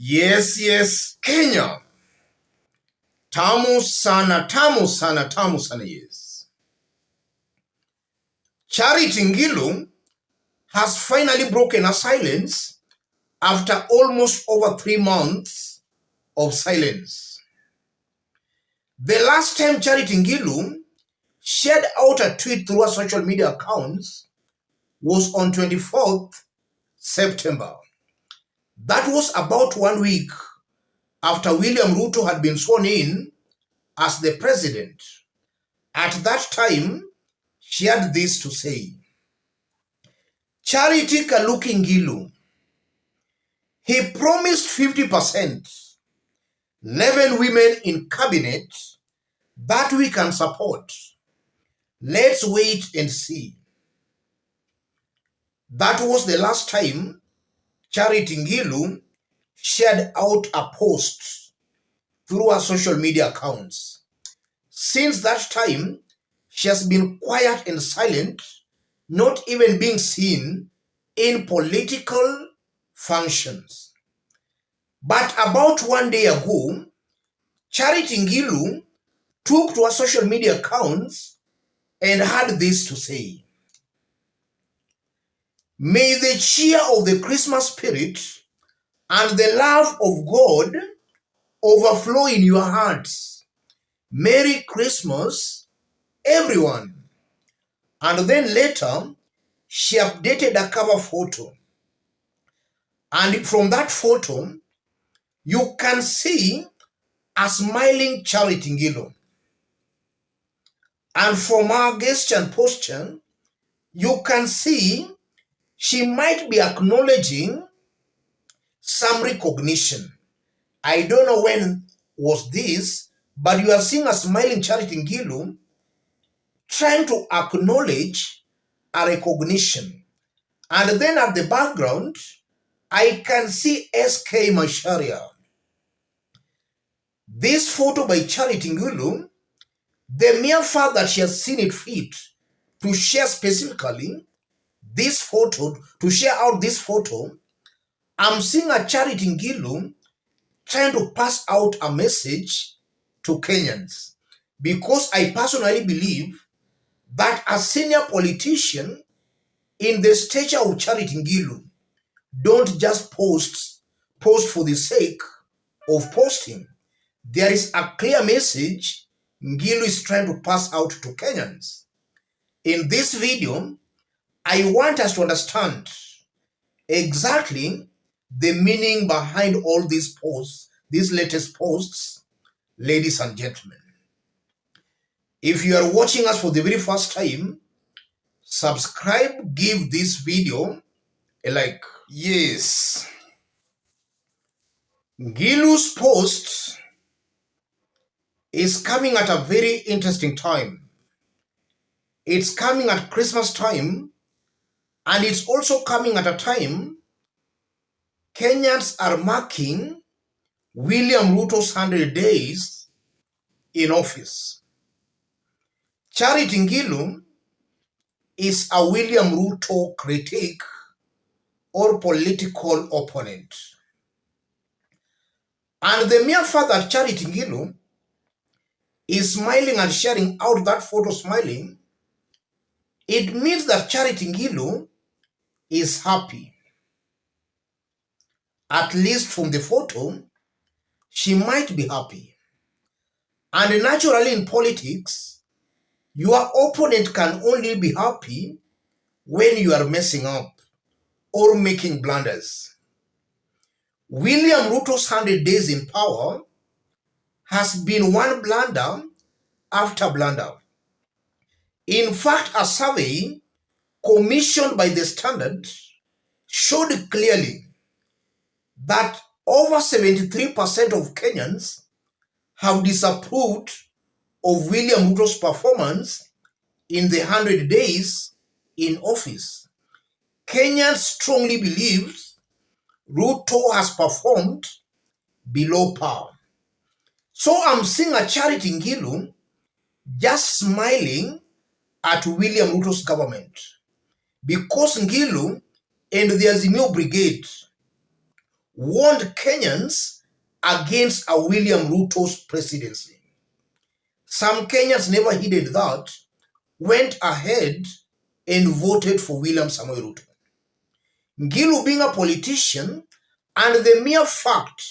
Yes, Kenya. Tamu sana, tamu sana, tamu sana, yes. Charity Ngilu has finally broken her silence after almost over 3 months of silence. The last time Charity Ngilu shared out a tweet through her social media accounts was on 24th September. That was about 1 week after William Ruto had been sworn in as the president. At that time, she had this to say. Charity Ngilu, he promised 50%, 11 women in cabinet that we can support. Let's wait and see. That was the last time Charity Ngilu shared out a post through her social media accounts. Since that time, she has been quiet and silent, not even being seen in political functions. But about 1 day ago, Charity Ngilu took to her social media accounts and had this to say. May the cheer of the Christmas spirit and the love of God overflow in your hearts. Merry Christmas, everyone. And then later, she updated a cover photo. And from that photo, you can see a smiling Charity Ngilu. And from her gesture and posture, you can see she might be acknowledging some recognition. I don't know when was this, but you are seeing a smiling Charity Ngilu trying to acknowledge a recognition. And then at the background, I can see SK Macharia. This photo by Charity Ngilu, the mere fact that she has seen it fit to share specifically this photo, to share out this photo, I'm seeing a Charity Ngilu trying to pass out a message to Kenyans. Because I personally believe that a senior politician in the stature of Charity Ngilu don't just post for the sake of posting. There is a clear message Ngilu is trying to pass out to Kenyans. In this video, I want us to understand exactly the meaning behind all these posts, these latest posts, ladies and gentlemen. If you are watching us for the very first time, subscribe, give this video a like. Yes. Ngilu's post is coming at a very interesting time. It's coming at Christmas time, and it's also coming at a time Kenyans are marking William Ruto's 100 days in office. Charity Ngilu is a William Ruto critic or political opponent. And the mere fact that Charity Ngilu is smiling and sharing out that photo smiling, it means that Charity Ngilu is happy. At least from the photo, she might be happy. And naturally in politics, your opponent can only be happy when you are messing up or making blunders. William Ruto's 100 days in power has been one blunder after blunder. In fact, a survey commissioned by the Standard showed clearly that over 73% of Kenyans have disapproved of William Ruto's performance in the 100 days in office. Kenyans strongly believe Ruto has performed below par. So I'm seeing a Charity Ngilu just smiling at William Ruto's government, because Ngilu and the Azimio Brigade warned Kenyans against a William Ruto's presidency. Some Kenyans never heeded that, went ahead and voted for William Samoei Ruto. Ngilu being a politician, and the mere fact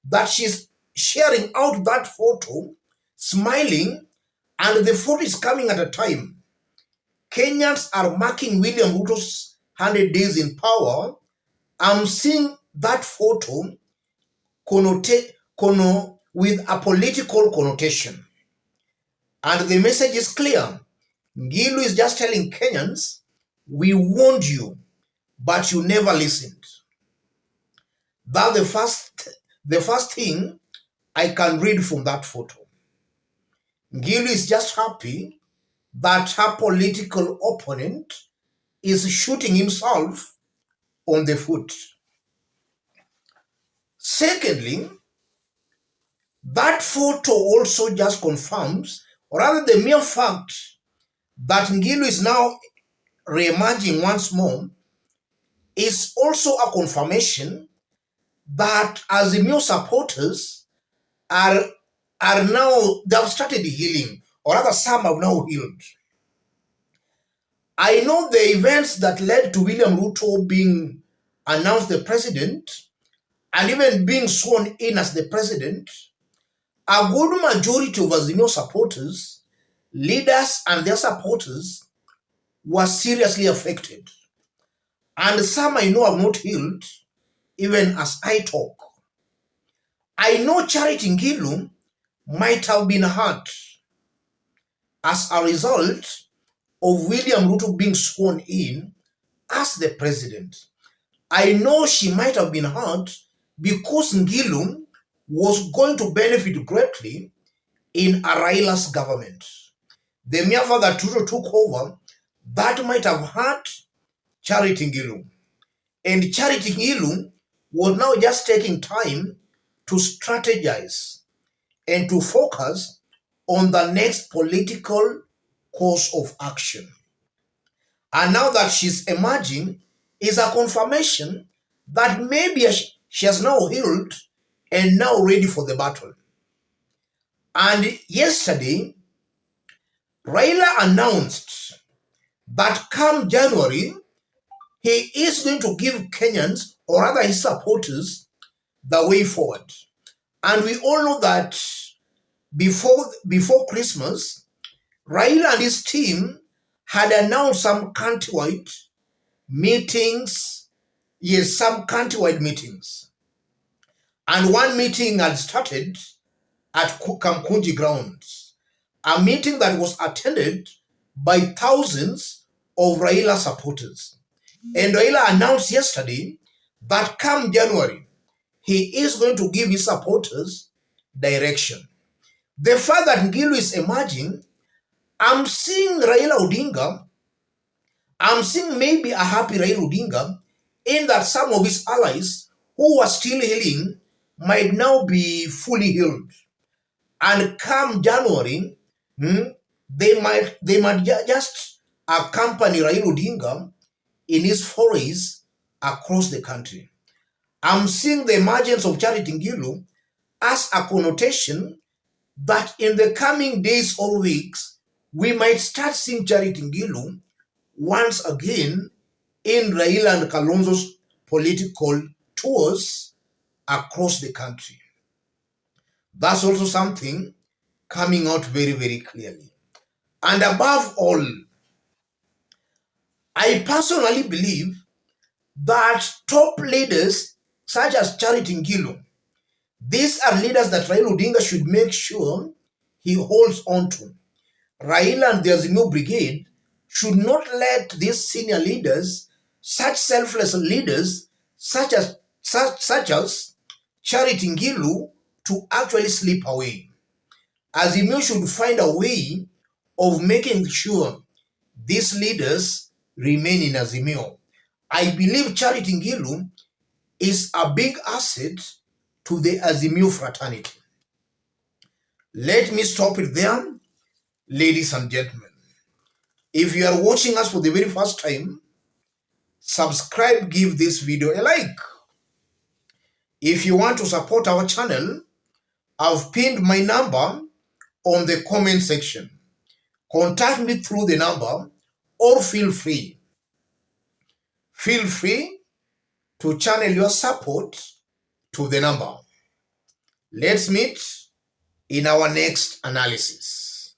that she's sharing out that photo, smiling, and the photo is coming at a time Kenyans are marking William Ruto's 100 days in power. I'm seeing that photo with a political connotation. And the message is clear. Ngilu is just telling Kenyans, we warned you, but you never listened. That's the first thing I can read from that photo. Ngilu is just happy that her political opponent is shooting himself on the foot. Secondly, that photo also just confirms, or rather the mere fact that Ngilu is now re-emerging once more is also a confirmation that Azimio supporters are now, they have started healing, or rather some have now healed. I know the events that led to William Ruto being announced the president and even being sworn in as the president. A good majority of Azimio supporters, leaders and their supporters were seriously affected. And some I know have not healed, even as I talk. I know Charity Ngilu might have been hurt as a result of William Ruto being sworn in as the president. I know she might have been hurt because Ngilu was going to benefit greatly in a Raila's government. The mere fact that Ruto took over, that might have hurt Charity Ngilu. And Charity Ngilu was now just taking time to strategize and to focus on the next political course of action. And now that she's emerging is a confirmation that maybe she has now healed and now ready for the battle. And yesterday, Raila announced that come January, he is going to give Kenyans, or rather his supporters, the way forward. And we all know that before Christmas, Raila and his team had announced some countrywide meetings. Yes, some countrywide meetings. And one meeting had started at Kamkunji grounds. A meeting that was attended by thousands of Raila supporters. And Raila announced yesterday that come January, he is going to give his supporters direction. The fact that Ngilu is emerging, I'm seeing Raila Odinga, I'm seeing maybe a happy Raila Odinga in that some of his allies who were still healing might now be fully healed. And come January, they might just accompany Raila Odinga in his forays across the country. I'm seeing the emergence of Charity Ngilu as a connotation that in the coming days or weeks, we might start seeing Charity Ngilu once again in Raila and Kalonzo's political tours across the country. That's also something coming out very, very clearly. And above all, I personally believe that top leaders such as Charity Ngilu, these are leaders that Raila Odinga should make sure he holds on to. Raila and the Azimio Brigade should not let these senior leaders, such selfless leaders, such as Charity Ngilu, to actually slip away. Azimio should find a way of making sure these leaders remain in Azimio. I believe Charity Ngilu is a big asset to the Azimio fraternity. Let me stop it there, ladies and gentlemen. If you are watching us for the very first time, subscribe, give this video a like. If you want to support our channel, I've pinned my number on the comment section. Contact me through the number or feel free to channel your support to the number. Let's meet in our next analysis.